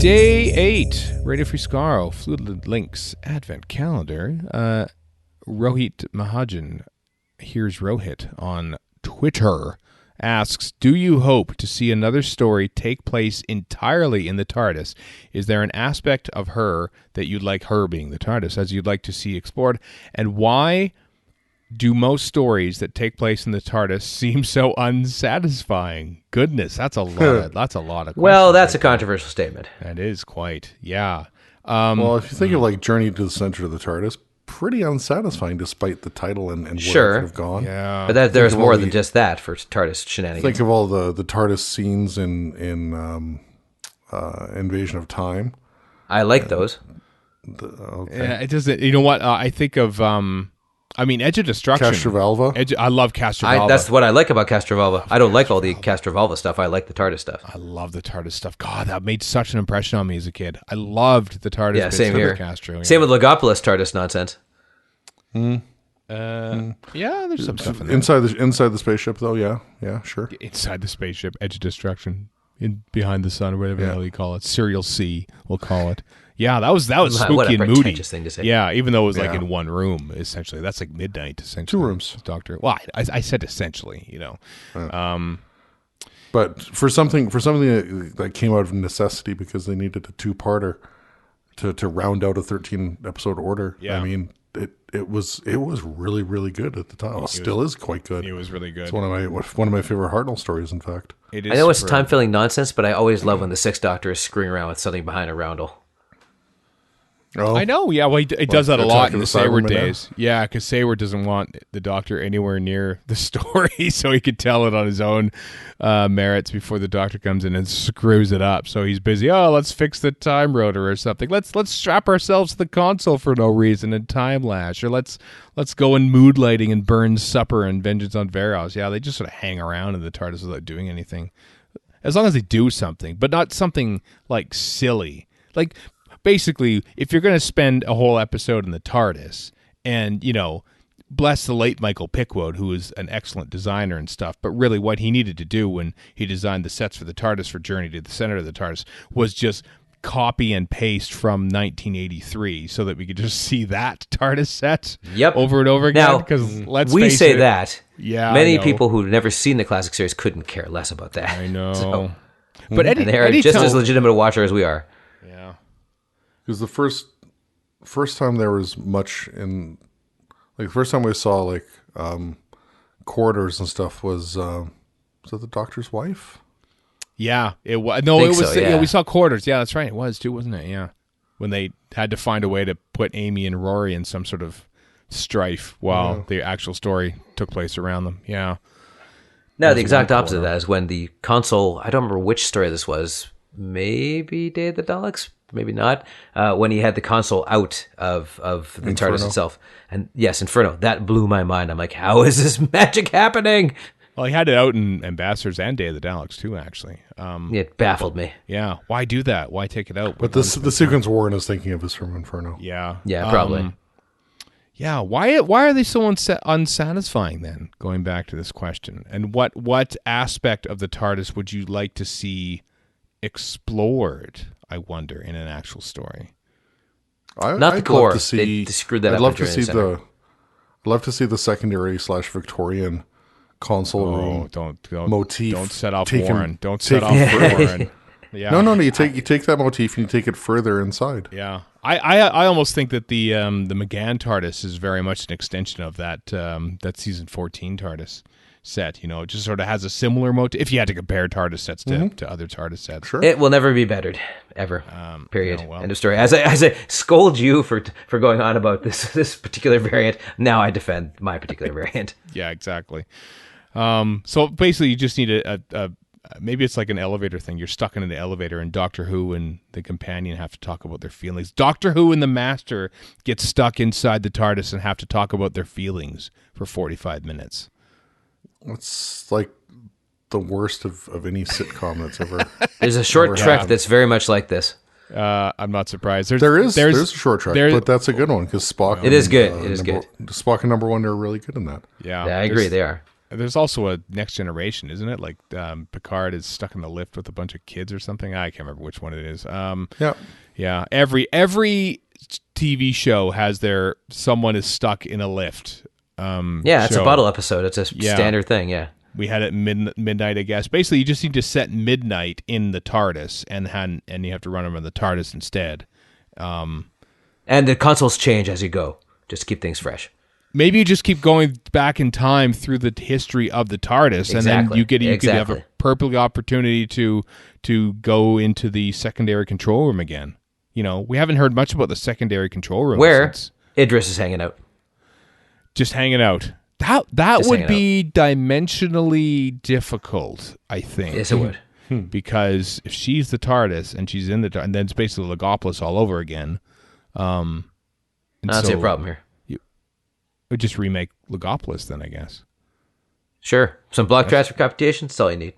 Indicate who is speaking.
Speaker 1: Day 8, Radio Free Skaro, Fluid Links Advent Calendar. Rohit Mahajan, here's Rohit on Twitter, asks, do you hope to see another story take place entirely in the TARDIS? Is there an aspect of her that you'd like, her being the TARDIS, as you'd like to see explored? And why do most stories that take place in the TARDIS seem so unsatisfying? Goodness, that's a lot. That's a lot of.
Speaker 2: Well, that's a controversial statement.
Speaker 1: That is quite, yeah.
Speaker 3: Well, if you think of like Journey to the Center of the TARDIS, pretty unsatisfying despite the title and where
Speaker 2: Sure.
Speaker 3: it could have gone.
Speaker 1: Yeah,
Speaker 2: But there's more than just that for TARDIS shenanigans.
Speaker 3: Think of all the TARDIS scenes in Invasion of Time.
Speaker 2: I like those.
Speaker 3: Okay.
Speaker 1: yeah. It doesn't. You know what? I think of. Edge of Destruction.
Speaker 3: Castrovalva.
Speaker 1: I love Castrovalva.
Speaker 2: That's what I like about Castrovalva. I don't like all the Castrovalva stuff. I like the TARDIS stuff.
Speaker 1: I love the TARDIS stuff. God, that made such an impression on me as a kid. I loved the TARDIS.
Speaker 2: Yeah,
Speaker 1: bits
Speaker 2: same
Speaker 1: of
Speaker 2: here.
Speaker 1: Castro. Yeah.
Speaker 2: Same with Logopolis TARDIS nonsense.
Speaker 1: Yeah, there's some stuff in there.
Speaker 3: Inside the spaceship, though, yeah, sure.
Speaker 1: Inside the spaceship, Edge of Destruction, behind the sun, or whatever the hell you call it, Serial C, we'll call it. Yeah, that was spooky
Speaker 2: What a
Speaker 1: and moody.
Speaker 2: pretentious thing to say.
Speaker 1: Yeah, even though it was like in one room, essentially. That's like midnight, essentially.
Speaker 3: 2 rooms.
Speaker 1: Doctor. Well, I said essentially, you know.
Speaker 3: But for something that came out of necessity because they needed a 2-parter to round out a 13-episode order.
Speaker 1: Yeah.
Speaker 3: I mean, it was really, really good at the time. It still is quite good.
Speaker 1: It was really good.
Speaker 3: It's one of my favorite Hartnell stories, in fact.
Speaker 1: It is.
Speaker 2: I know it's time-filling nonsense, but I always love when the Sixth Doctor is screwing around with something behind a roundel.
Speaker 3: Oh,
Speaker 1: I know, yeah. Well, he does that a lot in the Sayward
Speaker 3: Cybermen
Speaker 1: days. Yeah, because Sayward doesn't want the Doctor anywhere near the story, so he could tell it on his own merits before the Doctor comes in and screws it up. So he's busy. Oh, let's fix the time rotor or something. Let's strap ourselves to the console for no reason and time lash, or let's go in mood lighting and burn supper and Vengeance on Varos. Yeah, they just sort of hang around in the TARDIS without doing anything, as long as they do something, but not something like silly, like. Basically, if you're going to spend a whole episode in the TARDIS, and, you know, bless the late Michael Pickwood, who was an excellent designer and stuff, but really what he needed to do when he designed the sets for the TARDIS for Journey to the Center of the TARDIS was just copy and paste from 1983 so that we could just see that TARDIS set over and over again.
Speaker 2: Now,
Speaker 1: because
Speaker 2: we say that.
Speaker 1: Yeah,
Speaker 2: many people who've never seen the classic series couldn't care less about that.
Speaker 1: I know.
Speaker 2: So,
Speaker 1: but
Speaker 2: and they're just as legitimate a watcher as we are.
Speaker 1: Yeah.
Speaker 3: Because the first time there was much in, like the first time we saw like corridors and stuff was that the Doctor's wife?
Speaker 1: Yeah, it was. No, it was.
Speaker 2: So, yeah.
Speaker 1: We saw quarters. Yeah, that's right. It was too, wasn't it? Yeah, when they had to find a way to put Amy and Rory in some sort of strife while the actual story took place around them. Yeah.
Speaker 2: No, the exact opposite of that is when the console. I don't remember which story this was. Maybe Day of the Daleks. Maybe not. When he had the console out of the TARDIS itself, and yes, Inferno. That blew my mind. I'm like, how is this magic happening?
Speaker 1: Well, he had it out in Ambassadors and Day of the Daleks too, actually.
Speaker 2: It baffled me.
Speaker 1: Yeah, why do that? Why take it out?
Speaker 3: But the sequence Warren is thinking of is from Inferno.
Speaker 1: Yeah,
Speaker 2: yeah, probably.
Speaker 1: Yeah, why are they so unsatisfying then? Going back to this question, and what aspect of the TARDIS would you like to see explored? I wonder in an actual story.
Speaker 2: Not the core. They screwed that up.
Speaker 3: I'd love to see the secondary / Victorian console room.
Speaker 1: Don't
Speaker 3: motif.
Speaker 1: Don't set off
Speaker 3: taken,
Speaker 1: Warren. Don't set off Warren. Yeah.
Speaker 3: No. You take that motif and you take it further inside.
Speaker 1: Yeah. I almost think that the McGann TARDIS is very much an extension of that season 14 TARDIS set. You know, it just sort of has a similar motif. If you had to compare TARDIS sets to other TARDIS sets,
Speaker 3: sure,
Speaker 2: it will never be bettered ever. Period. End of story. As I scold you for going on about this particular variant, now I defend my particular variant.
Speaker 1: Yeah, exactly. So basically, you just need a maybe it's like an elevator thing. You're stuck in an elevator, and Doctor Who and the companion have to talk about their feelings. Doctor Who and the Master get stuck inside the TARDIS and have to talk about their feelings for 45 minutes.
Speaker 3: It's like the worst of any sitcom that's ever.
Speaker 2: There's a short trek that's very much like this.
Speaker 1: I'm not surprised.
Speaker 3: There's a short trek, but that's a good one because Spock.
Speaker 2: It is good. It is good.
Speaker 3: Spock and Number One are really good in that.
Speaker 1: Yeah,
Speaker 2: I agree. They are.
Speaker 1: There's also a Next Generation, isn't it? Like Picard is stuck in the lift with a bunch of kids or something. I can't remember which one it is. Yeah. Every TV show has someone is stuck in a lift.
Speaker 2: It's a bottle episode. It's a standard thing. Yeah.
Speaker 1: We had it midnight, I guess. Basically, you just need to set midnight in the TARDIS, and you have to run them in the TARDIS instead.
Speaker 2: And the consoles change as you go, just to keep things fresh.
Speaker 1: Maybe you just keep going back in time through the history of the TARDIS, and then you could have a perfect opportunity to go into the secondary control room again. You know, we haven't heard much about the secondary control room
Speaker 2: where Idris is hanging out.
Speaker 1: Just hanging out. That would be dimensionally difficult, I think.
Speaker 2: Yes, it would.
Speaker 1: Because if she's the TARDIS and she's in the and then it's basically Logopolis all over again.
Speaker 2: I don't see a problem here.
Speaker 1: Would just remake Logopolis then, I guess.
Speaker 2: Sure. Some block transfer computation, that's all you need.